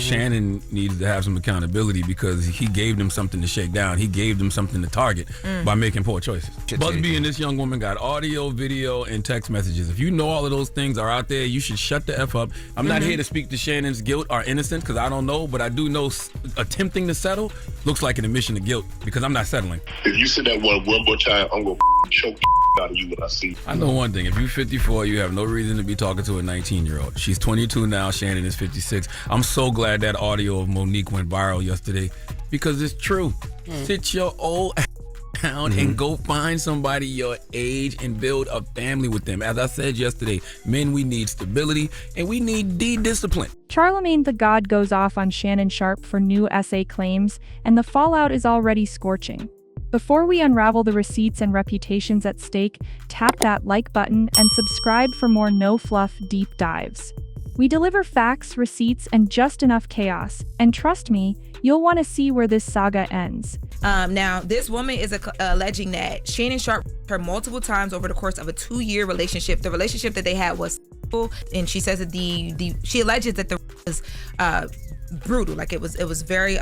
Shannon needs to have some accountability because he gave them something to shake down. He gave them something to target by making poor choices. Busby and this young woman got audio, video, and text messages. If you know all of those things are out there, you should shut the F up. I'm not here to speak to Shannon's guilt or innocence because I don't know, but I do know attempting to settle looks like an admission of guilt because I'm not settling. If you said that one more time, I'm going to choke out of you when I see you. I know one thing. If you're 54, you have no reason to be talking to a 19-year-old. She's 22 now. Shannon is 56. I'm so glad that audio of Monique went viral yesterday because it's true. Sit your old down and go find somebody your age and build a family with them. As I said yesterday, men, we need stability and we need discipline. Charlamagne the God goes off on Shannon Sharpe for new essay claims, and the fallout is already scorching. Before we unravel the receipts and reputations at stake, tap that like button and subscribe for more no-fluff deep dives. We deliver facts, receipts, and just enough chaos. And trust me, you'll want to see where this saga ends. Now, this woman is alleging that Shannon Sharpe her multiple times over the course of a 2-year relationship. The relationship that they had was and she says that she alleges that the was brutal, like it was very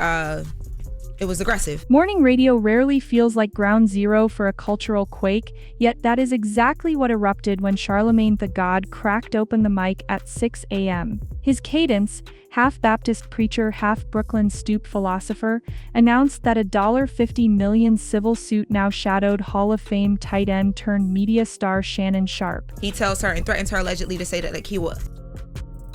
it was aggressive. Morning radio rarely feels like ground zero for a cultural quake, yet that is exactly what erupted when Charlamagne the God cracked open the mic at 6 a.m. His cadence, half Baptist preacher, half Brooklyn stoop philosopher, announced that a $50 million civil suit now shadowed Hall of Fame tight end turned media star Shannon Sharpe. He tells her and threatens her allegedly to say that like he will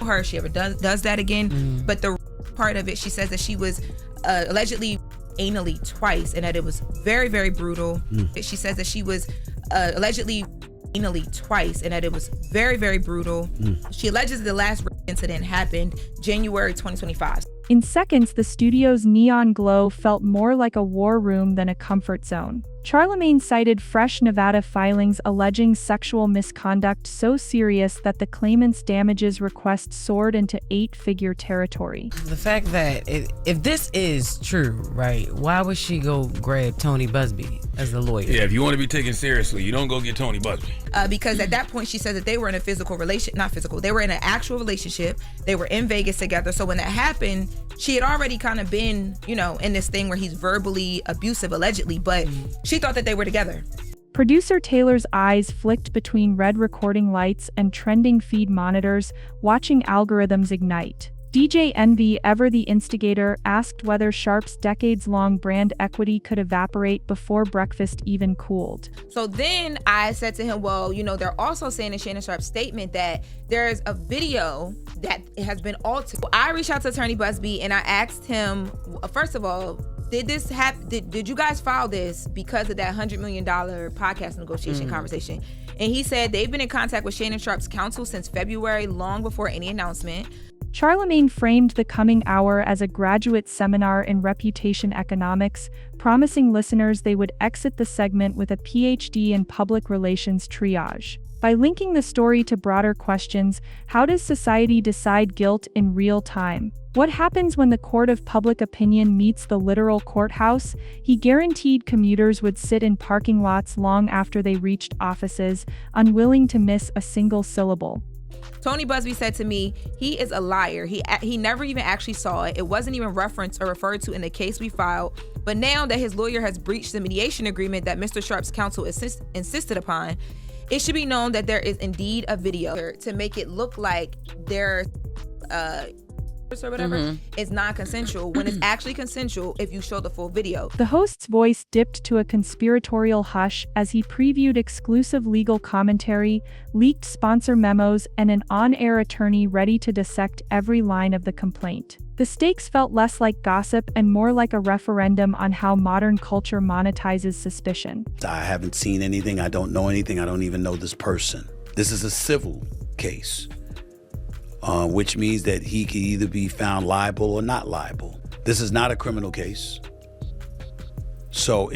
her if she ever does that again. But the part of it, she says that she was allegedly anally twice and that it was very, very brutal. She says that she was allegedly anally twice and that it was very, very brutal. She alleges the last incident happened January 2025. In seconds, the studio's neon glow felt more like a war room than a comfort zone. Charlamagne cited fresh Nevada filings alleging sexual misconduct so serious that the claimant's damages request soared into 8-figure territory. The fact that if this is true, right, why would she go grab Tony Busby as the lawyer? Yeah, if you want to be taken seriously, you don't go get Tony Busby. Because at that point, she said that they were in a they were in an actual relationship. They were in Vegas together. So when that happened, she had already kind of been, in this thing where he's verbally abusive, allegedly, but she thought that they were together. Producer Taylor's eyes flicked between red recording lights and trending feed monitors, watching algorithms ignite. DJ Envy, ever the instigator, asked whether Sharpe's decades-long brand equity could evaporate before breakfast even cooled. So then I said to him, well, they're also saying in Shannon Sharpe's statement that there's a video that has been altered. I reached out to Attorney Busby and I asked him, first of all, did this happen? Did you guys file this because of that $100 million podcast negotiation conversation? And he said they've been in contact with Shannon Sharpe's counsel since February, long before any announcement. Charlamagne framed the coming hour as a graduate seminar in reputation economics, promising listeners they would exit the segment with a PhD in public relations triage. By linking the story to broader questions, how does society decide guilt in real time? What happens when the court of public opinion meets the literal courthouse? He guaranteed commuters would sit in parking lots long after they reached offices, unwilling to miss a single syllable. Tony Busby said to me, he is a liar. He never even actually saw it. It wasn't even referenced or referred to in the case we filed. But now that his lawyer has breached the mediation agreement that Mr. Sharpe's counsel insisted upon, it should be known that there is indeed a video to make it look like their or whatever is non-consensual when it's actually consensual if you show the full video. The host's voice dipped to a conspiratorial hush as he previewed exclusive legal commentary, leaked sponsor memos, and an on-air attorney ready to dissect every line of the complaint. The stakes felt less like gossip and more like a referendum on how modern culture monetizes suspicion. I haven't seen anything. I don't know anything. I don't even know this person. This is a civil case. Which means that he can either be found liable or not liable. This is not a criminal case. So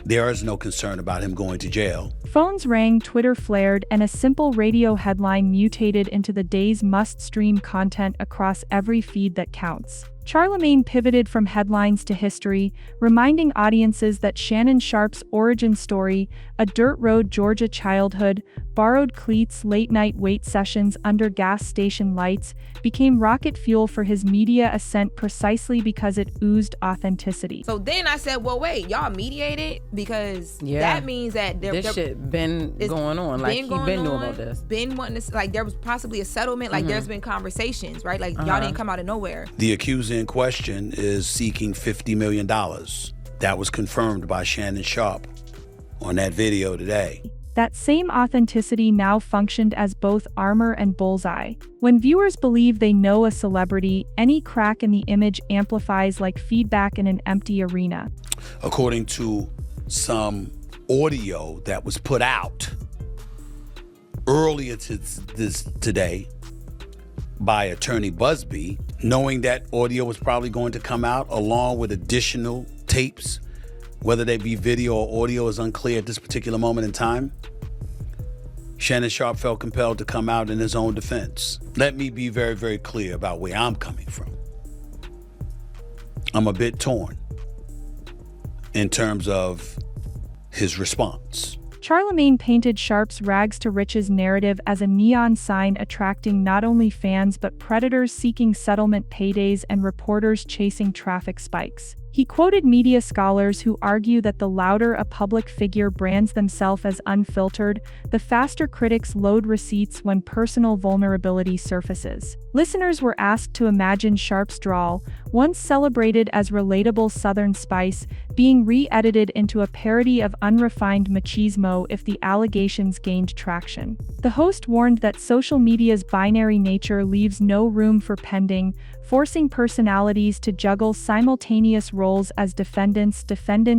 there is no concern about him going to jail. Phones rang, Twitter flared, and a simple radio headline mutated into the day's must-stream content across every feed that counts. Charlamagne pivoted from headlines to history, reminding audiences that Shannon Sharpe's origin story, a dirt road Georgia childhood, borrowed cleats, late-night wait sessions under gas station lights, became rocket fuel for his media ascent precisely because it oozed authenticity. So then I said, well, wait, y'all mediated? Because that means that this shit been going on. Like, he been knowing about this. Been wanting to, like, there was possibly a settlement. Like, there's been conversations, right? Like, y'all didn't come out of nowhere. The accuser in question is seeking $50 million. That was confirmed by Shannon Sharpe on that video today. That same authenticity now functioned as both armor and bullseye. When viewers believe they know a celebrity, any crack in the image amplifies like feedback in an empty arena. According to some audio that was put out earlier today by attorney Busby, knowing that audio was probably going to come out along with additional tapes, whether they be video or audio is unclear at this particular moment in time, Shannon Sharpe felt compelled to come out in his own defense. Let me be very, very clear about where I'm coming from. I'm a bit torn in terms of his response. Charlamagne painted Sharpe's rags to riches narrative as a neon sign attracting not only fans but predators seeking settlement paydays and reporters chasing traffic spikes. He quoted media scholars who argue that the louder a public figure brands themselves as unfiltered, the faster critics load receipts when personal vulnerability surfaces. Listeners were asked to imagine Sharpe's drawl, once celebrated as relatable Southern spice, being re-edited into a parody of unrefined machismo if the allegations gained traction. The host warned that social media's binary nature leaves no room for pending, forcing personalities to juggle simultaneous roles as defendants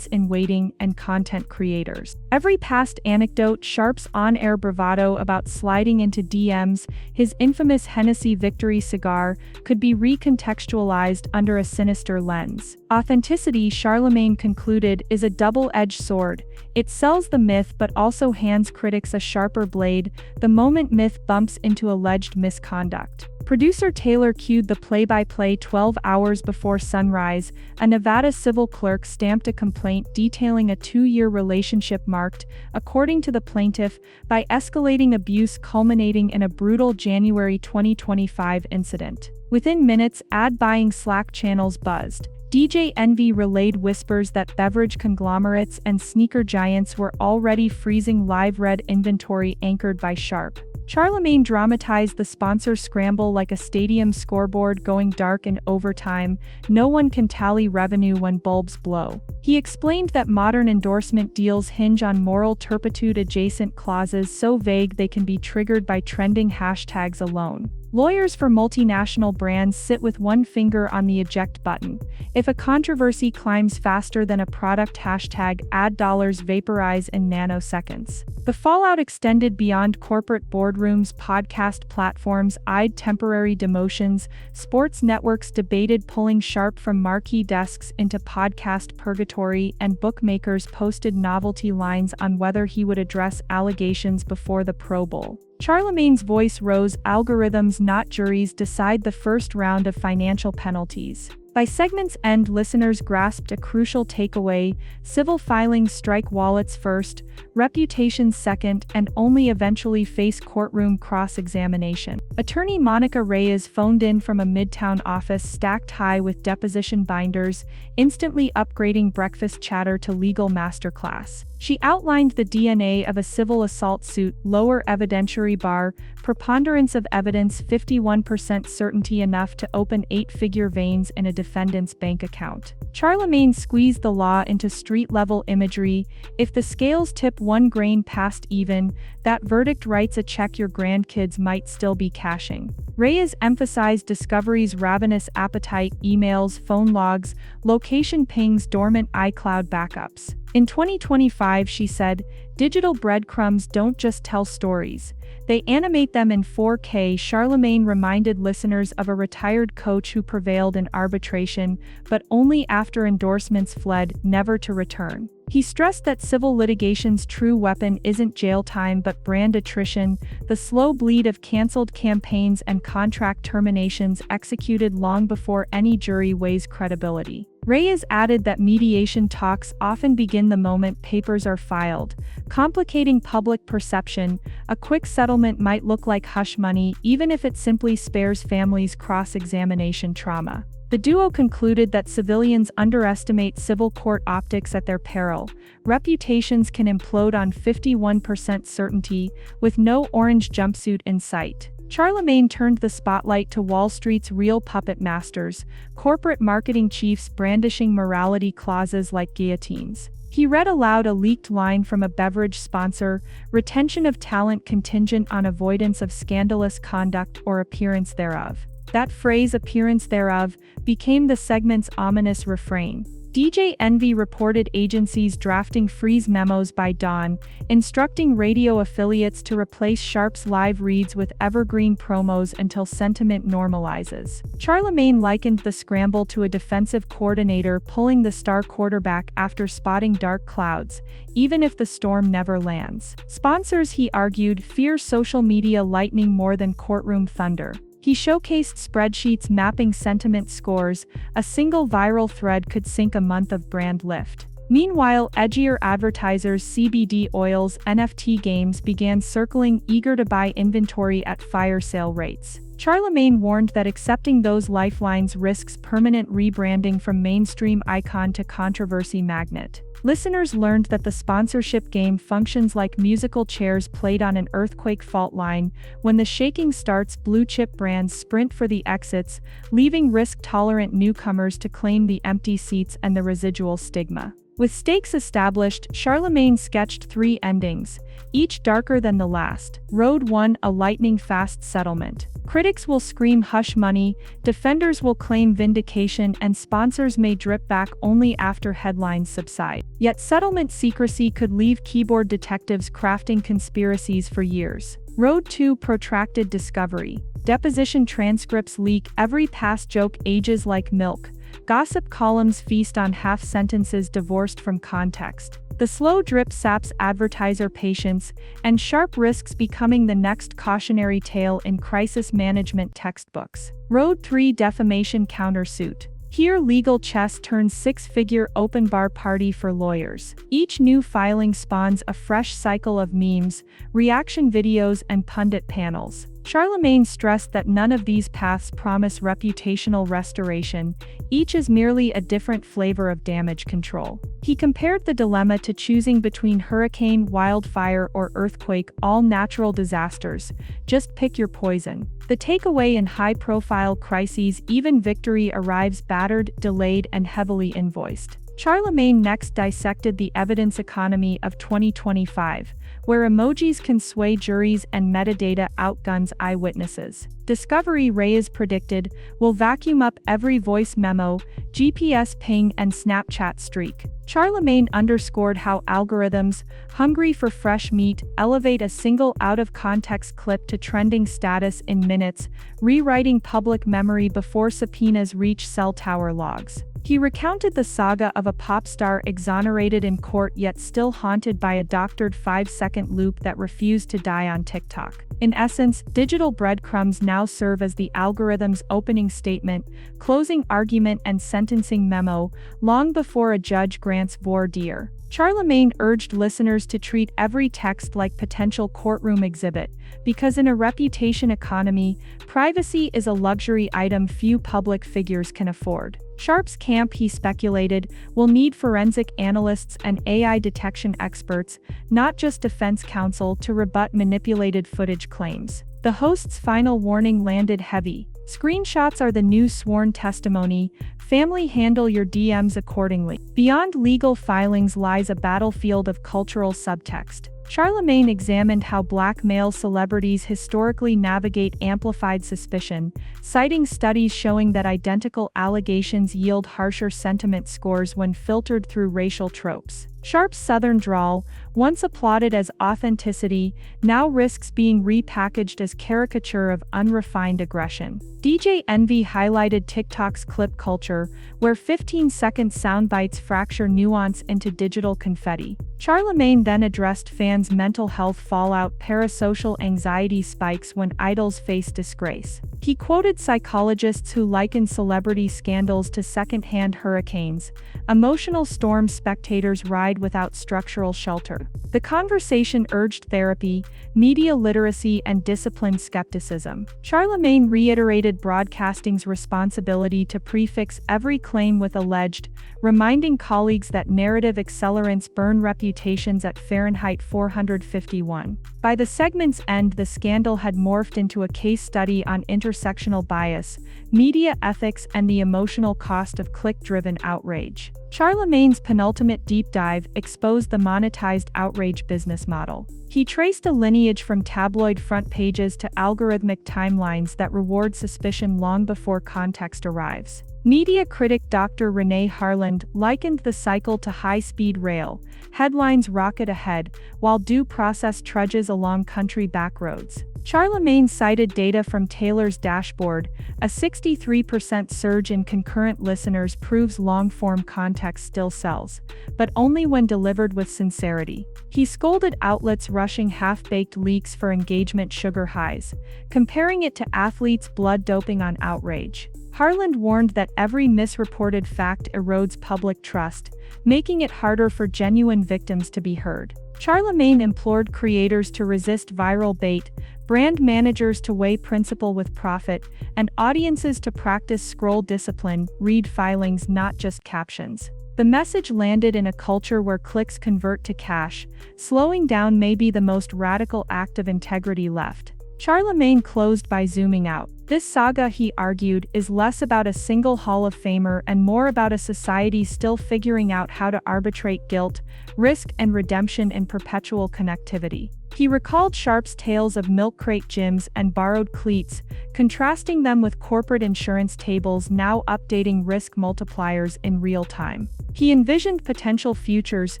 in waiting, and content creators. Every past anecdote, Sharpe's on-air bravado about sliding into DMs, his infamous Hennessy Victory cigar, could be recontextualized under a sinister lens. Authenticity, Charlamagne concluded, is a double-edged sword. It sells the myth but also hands critics a sharper blade the moment myth bumps into alleged misconduct. Producer Taylor cued the play-by-play 12 hours before sunrise. A Nevada civil clerk stamped a complaint detailing a 2-year relationship marked, according to the plaintiff, by escalating abuse culminating in a brutal January 2025 incident. Within minutes, ad-buying Slack channels buzzed. DJ Envy relayed whispers that beverage conglomerates and sneaker giants were already freezing live red inventory anchored by Sharpe. Charlamagne dramatized the sponsor scramble like a stadium scoreboard going dark in overtime. No one can tally revenue when bulbs blow. He explained that modern endorsement deals hinge on moral turpitude adjacent clauses so vague they can be triggered by trending hashtags alone. Lawyers for multinational brands sit with one finger on the eject button. If a controversy climbs faster than a product hashtag, ad dollars vaporize in nanoseconds. The fallout extended beyond corporate boardrooms, podcast platforms eyed temporary demotions, sports networks debated pulling Sharpe from marquee desks into podcast purgatory, and bookmakers posted novelty lines on whether he would address allegations before the Pro Bowl. Charlamagne's voice rose. Algorithms, not juries, decide the first round of financial penalties. By segment's end, listeners grasped a crucial takeaway: civil filings strike wallets first, reputations second, and only eventually face courtroom cross-examination. Attorney Monica Reyes phoned in from a Midtown office stacked high with deposition binders, instantly upgrading breakfast chatter to legal masterclass. She outlined the DNA of a civil assault suit: lower evidentiary bar, preponderance of evidence, 51% certainty enough to open 8-figure veins in a defendant's bank account. Charlamagne squeezed the law into street-level imagery. If the scales tip 1 grain past even, that verdict writes a check your grandkids might still be cashing. Reyes emphasized discovery's ravenous appetite: emails, phone logs, location pings, dormant iCloud backups. In 2025, she said, digital breadcrumbs don't just tell stories, they animate them in 4K. Charlamagne reminded listeners of a retired coach who prevailed in arbitration, but only after endorsements fled, never to return. He stressed that civil litigation's true weapon isn't jail time but brand attrition, the slow bleed of canceled campaigns and contract terminations executed long before any jury weighs credibility. Reyes added that mediation talks often begin the moment papers are filed, complicating public perception. A quick settlement might look like hush money even if it simply spares families cross-examination trauma. The duo concluded that civilians underestimate civil court optics at their peril. Reputations can implode on 51% certainty, with no orange jumpsuit in sight. Charlamagne turned the spotlight to Wall Street's real puppet masters, corporate marketing chiefs brandishing morality clauses like guillotines. He read aloud a leaked line from a beverage sponsor: retention of talent contingent on avoidance of scandalous conduct or appearance thereof. That phrase, appearance thereof, became the segment's ominous refrain. DJ Envy reported agencies drafting freeze memos by dawn, instructing radio affiliates to replace Sharpe's live reads with evergreen promos until sentiment normalizes. Charlamagne likened the scramble to a defensive coordinator pulling the star quarterback after spotting dark clouds, even if the storm never lands. Sponsors, he argued, fear social media lightning more than courtroom thunder. He showcased spreadsheets mapping sentiment scores. A single viral thread could sink a month of brand lift. Meanwhile, edgier advertisers, CBD oils, NFT games began circling, eager to buy inventory at fire sale rates. Charlamagne warned that accepting those lifelines risks permanent rebranding from mainstream icon to controversy magnet. Listeners learned that the sponsorship game functions like musical chairs played on an earthquake fault line. When the shaking starts, blue-chip brands sprint for the exits, leaving risk-tolerant newcomers to claim the empty seats and the residual stigma. With stakes established, Charlamagne sketched 3 endings, each darker than the last. Road 1, a lightning-fast settlement. Critics will scream hush money, defenders will claim vindication, and sponsors may drip back only after headlines subside. Yet settlement secrecy could leave keyboard detectives crafting conspiracies for years. Road 2, protracted discovery. Deposition transcripts leak, every past joke ages like milk. Gossip columns feast on half-sentences divorced from context. The slow drip saps advertiser patience, and Sharpe risks becoming the next cautionary tale in crisis management textbooks. Road 3, defamation countersuit. Here, legal chess turns 6-figure open bar party for lawyers. Each new filing spawns a fresh cycle of memes, reaction videos, and pundit panels. Charlamagne stressed that none of these paths promise reputational restoration, each is merely a different flavor of damage control. He compared the dilemma to choosing between hurricane, wildfire, or earthquake, all natural disasters. Just pick your poison. The takeaway: in high-profile crises, even victory arrives battered, delayed, and heavily invoiced. Charlamagne next dissected the evidence economy of 2025, where emojis can sway juries and metadata outguns eyewitnesses. Discovery, Reyes predicted, will vacuum up every voice memo, GPS ping, and Snapchat streak. Charlamagne underscored how algorithms, hungry for fresh meat, elevate a single out-of-context clip to trending status in minutes, rewriting public memory before subpoenas reach cell tower logs. He recounted the saga of a pop star exonerated in court yet still haunted by a doctored 5-second loop that refused to die on TikTok. In essence, digital breadcrumbs now serve as the algorithm's opening statement, closing argument, and sentencing memo, long before a judge grants voir dire. Charlamagne urged listeners to treat every text like potential courtroom exhibit, because in a reputation economy, privacy is a luxury item few public figures can afford. Sharpe's camp, he speculated, will need forensic analysts and AI detection experts, not just defense counsel, to rebut manipulated footage claims. The host's final warning landed heavy. Screenshots are the new sworn testimony. Family, handle your DMs accordingly. Beyond legal filings lies a battlefield of cultural subtext. Charlamagne examined how black male celebrities historically navigate amplified suspicion, citing studies showing that identical allegations yield harsher sentiment scores when filtered through racial tropes. Sharpe's southern drawl, once applauded as authenticity, now risks being repackaged as caricature of unrefined aggression. DJ Envy highlighted TikTok's clip culture, where 15-second soundbites fracture nuance into digital confetti. Charlamagne then addressed fans' mental health fallout, parasocial anxiety spikes when idols face disgrace. He quoted psychologists who liken celebrity scandals to second-hand hurricanes, emotional storms spectators ride without structural shelter. The conversation urged therapy, media literacy, and disciplined skepticism. Charlamagne reiterated broadcasting's responsibility to prefix every claim with alleged, reminding colleagues that narrative accelerants burn reputations at Fahrenheit 451. By the segment's end, the scandal had morphed into a case study on intersectional bias, media ethics, and the emotional cost of click-driven outrage. Charlamagne's penultimate deep dive exposed the monetized outrage business model. He traced a lineage from tabloid front pages to algorithmic timelines that reward suspicion long before context arrives. Media critic Dr. Renee Harland likened the cycle to high-speed rail. Headlines rocket ahead, while due process trudges along country backroads. Charlamagne cited data from Taylor's dashboard. A 63% surge in concurrent listeners proves long-form context still sells, but only when delivered with sincerity. He scolded outlets rushing half-baked leaks for engagement sugar highs, comparing it to athletes blood doping on outrage. Harland warned that every misreported fact erodes public trust, making it harder for genuine victims to be heard. Charlamagne implored creators to resist viral bait, brand managers to weigh principle with profit, and audiences to practice scroll discipline, read filings not just captions. The message landed in a culture where clicks convert to cash. Slowing down may be the most radical act of integrity left. Charlamagne closed by zooming out. This saga, he argued, is less about a single Hall of Famer and more about a society still figuring out how to arbitrate guilt, risk, and redemption in perpetual connectivity. He recalled Sharpe's tales of milk crate gyms and borrowed cleats, contrasting them with corporate insurance tables now updating risk multipliers in real time. He envisioned potential futures,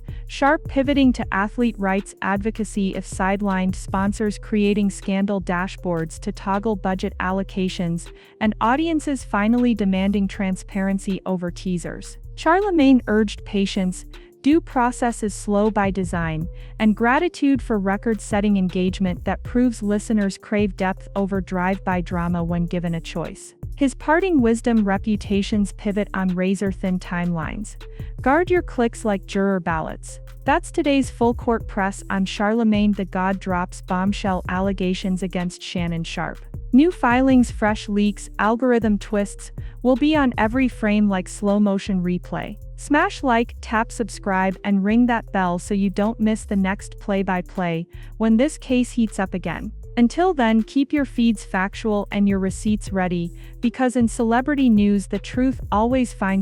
Sharpe pivoting to athlete rights advocacy if sidelined, sponsors creating scandal dashboards to toggle budget allocations, and audiences finally demanding transparency over teasers. Charlamagne urged patience. Due process is slow by design, and gratitude for record-setting engagement that proves listeners crave depth over drive-by drama when given a choice. His parting wisdom: reputations pivot on razor-thin timelines. Guard your clicks like juror ballots. That's today's full court press on Charlamagne the God drops bombshell allegations against Shannon Sharpe. New filings, fresh leaks, algorithm twists will be on every frame like slow-motion replay. Smash like, tap subscribe, and ring that bell so you don't miss the next play-by-play when this case heats up again. Until then, keep your feeds factual and your receipts ready, because in celebrity news the truth always finds